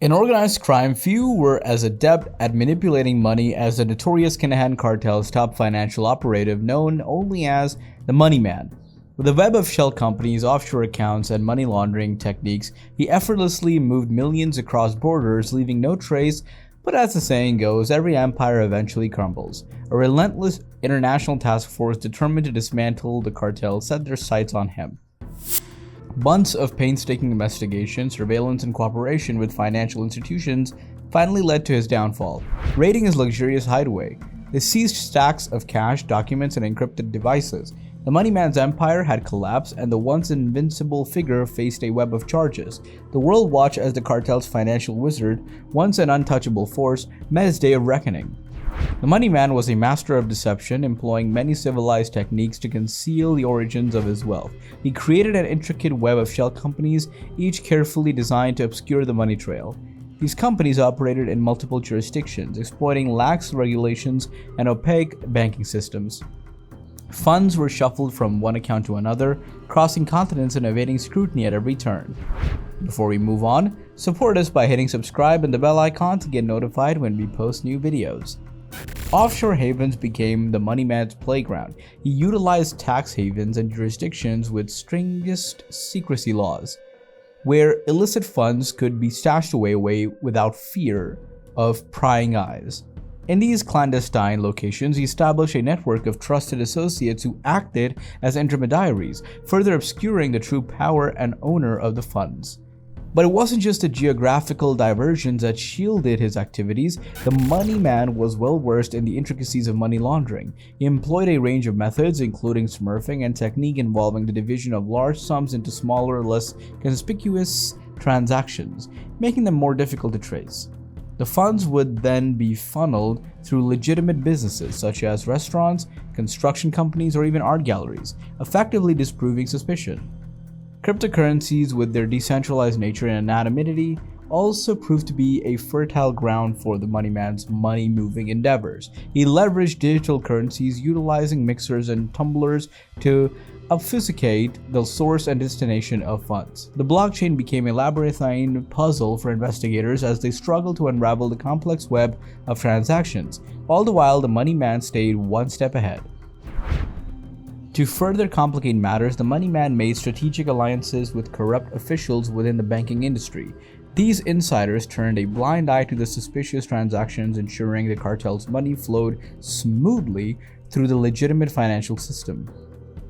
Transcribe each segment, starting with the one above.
In organized crime, few were as adept at manipulating money as the notorious Kinahan Cartel's top financial operative, known only as the Money Man. With a web of shell companies, offshore accounts, and money laundering techniques, he effortlessly moved millions across borders, leaving no trace. But as the saying goes, every empire eventually crumbles. A relentless international task force determined to dismantle the cartel set their sights on him. Months of painstaking investigation, surveillance, and cooperation with financial institutions finally led to his downfall. Raiding his luxurious hideaway, they seized stacks of cash, documents, and encrypted devices. The Money Man's empire had collapsed, and the once invincible figure faced a web of charges. The world watched as the cartel's financial wizard, once an untouchable force, met his day of reckoning. The Money Man was a master of deception, employing many civilized techniques to conceal the origins of his wealth. He created an intricate web of shell companies, each carefully designed to obscure the money trail. These companies operated in multiple jurisdictions, exploiting lax regulations and opaque banking systems. Funds were shuffled from one account to another, crossing continents and evading scrutiny at every turn. Before we move on, support us by hitting subscribe and the bell icon to get notified when we post new videos. Offshore havens became the Money Man's playground. He utilized tax havens and jurisdictions with stringent secrecy laws, where illicit funds could be stashed away without fear of prying eyes. In these clandestine locations, he established a network of trusted associates who acted as intermediaries, further obscuring the true power and owner of the funds. But it wasn't just the geographical diversions that shielded his activities. The Money Man was well versed in the intricacies of money laundering. He employed a range of methods, including smurfing and technique involving the division of large sums into smaller, less conspicuous transactions, making them more difficult to trace. The funds would then be funneled through legitimate businesses such as restaurants, construction companies, or even art galleries, effectively disproving suspicion. Cryptocurrencies, with their decentralized nature and anonymity, also proved to be a fertile ground for the Money Man's money-moving endeavors. He leveraged digital currencies, utilizing mixers and tumblers to obfuscate the source and destination of funds. The blockchain became a labyrinthine puzzle for investigators as they struggled to unravel the complex web of transactions. All the while, the Money Man stayed one step ahead. To further complicate matters, the Money Man made strategic alliances with corrupt officials within the banking industry. These insiders turned a blind eye to the suspicious transactions, ensuring the cartel's money flowed smoothly through the legitimate financial system.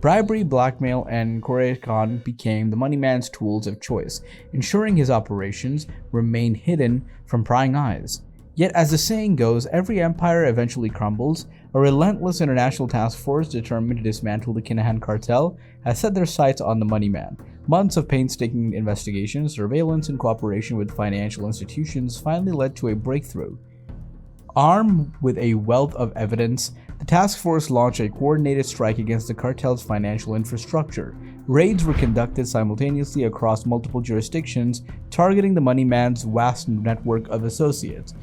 Bribery, blackmail, and coercion became the Money Man's tools of choice, ensuring his operations remained hidden from prying eyes. Yet, as the saying goes, every empire eventually crumbles. A relentless international task force determined to dismantle the Kinahan Cartel has set their sights on the Money Man. Months of painstaking investigation, surveillance, and cooperation with financial institutions finally led to a breakthrough. Armed with a wealth of evidence, the task force launched a coordinated strike against the cartel's financial infrastructure. Raids were conducted simultaneously across multiple jurisdictions, targeting the Money Man's vast network of associates.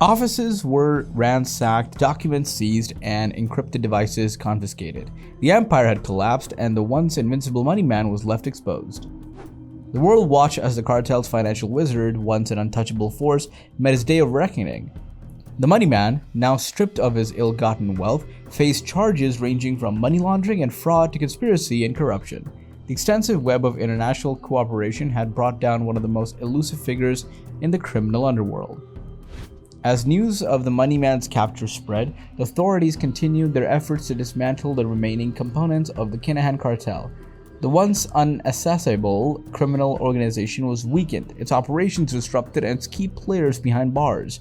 Offices were ransacked, documents seized, and encrypted devices confiscated. The empire had collapsed, and the once invincible Money Man was left exposed. The world watched as the cartel's financial wizard, once an untouchable force, met his day of reckoning. The Money Man, now stripped of his ill-gotten wealth, faced charges ranging from money laundering and fraud to conspiracy and corruption. The extensive web of international cooperation had brought down one of the most elusive figures in the criminal underworld. As news of the Money Man's capture spread, the authorities continued their efforts to dismantle the remaining components of the Kinahan Cartel. The once unaccessible criminal organization was weakened, its operations disrupted, and its key players behind bars.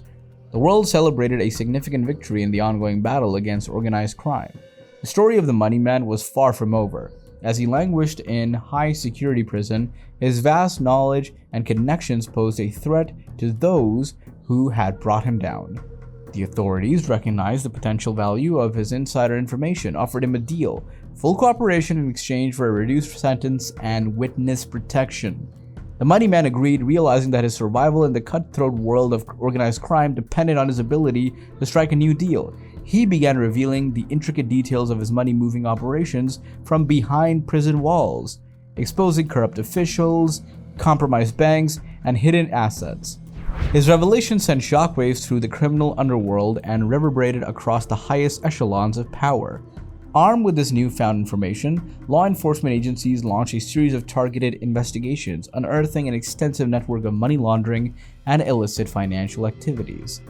The world celebrated a significant victory in the ongoing battle against organized crime. The story of the Money Man was far from over. As he languished in high-security prison, his vast knowledge and connections posed a threat to those who had brought him down. The authorities recognized the potential value of his insider information, offered him a deal, full cooperation in exchange for a reduced sentence and witness protection. The Money Man agreed, realizing that his survival in the cutthroat world of organized crime depended on his ability to strike a new deal. He began revealing the intricate details of his money-moving operations from behind prison walls, exposing corrupt officials, compromised banks, and hidden assets. His revelation sent shockwaves through the criminal underworld and reverberated across the highest echelons of power. Armed with this newfound information, law enforcement agencies launched a series of targeted investigations, unearthing an extensive network of money laundering and illicit financial activities.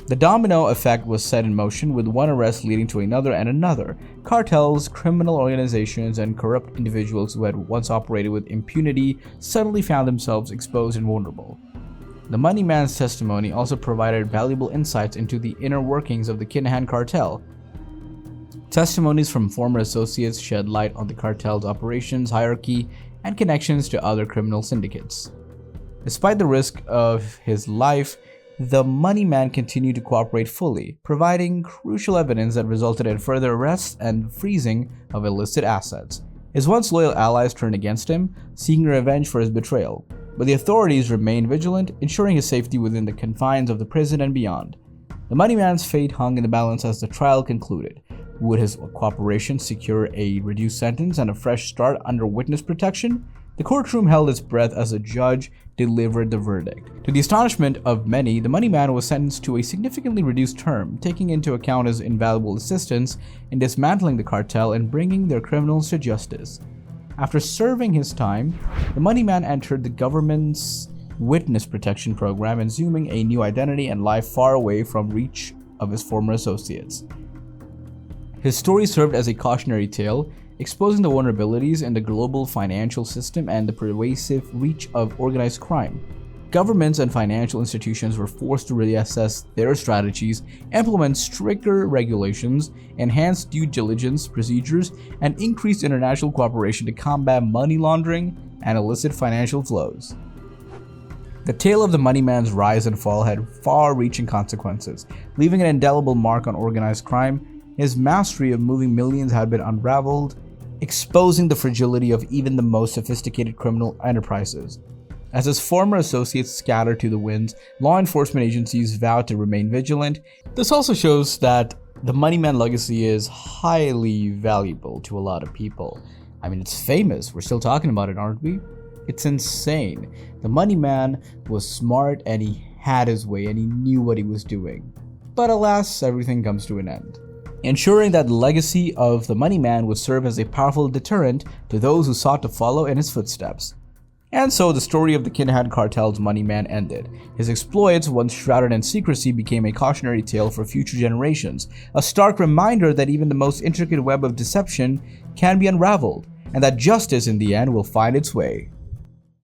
The domino effect was set in motion, with one arrest leading to another and another. Cartels, criminal organizations, and corrupt individuals who had once operated with impunity suddenly found themselves exposed and vulnerable. The money man's testimony also provided valuable insights into the inner workings of the Kinahan Cartel. Testimonies from former associates shed light on the cartel's operations, hierarchy, and connections to other criminal syndicates. Despite the risk of his life, the money man continued to cooperate fully, providing crucial evidence that resulted in further arrests and freezing of illicit assets. His once loyal allies turned against him, seeking revenge for his betrayal, but the authorities remained vigilant, ensuring his safety within the confines of the prison and beyond. The money man's fate hung in the balance as the trial concluded. Would his cooperation secure a reduced sentence and a fresh start under witness protection? The courtroom held its breath as the judge delivered the verdict. To the astonishment of many, the money man was sentenced to a significantly reduced term, taking into account his invaluable assistance in dismantling the cartel and bringing their criminals to justice. After serving his time, the money man entered the government's witness protection program, assuming a new identity and life far away from reach of his former associates. His story served as a cautionary tale, exposing the vulnerabilities in the global financial system and the pervasive reach of organized crime. Governments and financial institutions were forced to reassess their strategies, implement stricter regulations, enhance due diligence procedures, and increase international cooperation to combat money laundering and illicit financial flows. The tale of the money man's rise and fall had far-reaching consequences, leaving an indelible mark on organized crime. His mastery of moving millions had been unraveled, exposing the fragility of even the most sophisticated criminal enterprises. As his former associates scattered to the winds, law enforcement agencies vowed to remain vigilant. This also shows that the money man legacy is highly valuable to a lot of people. I mean, it's famous. We're still talking about it, aren't we? It's insane. The money man was smart and he had his way and he knew what he was doing. But alas, everything comes to an end, ensuring that the legacy of the money man would serve as a powerful deterrent to those who sought to follow in his footsteps. And so the story of the Kinahan Cartel's money man ended. His exploits, once shrouded in secrecy, became a cautionary tale for future generations, a stark reminder that even the most intricate web of deception can be unraveled, and that justice in the end will find its way.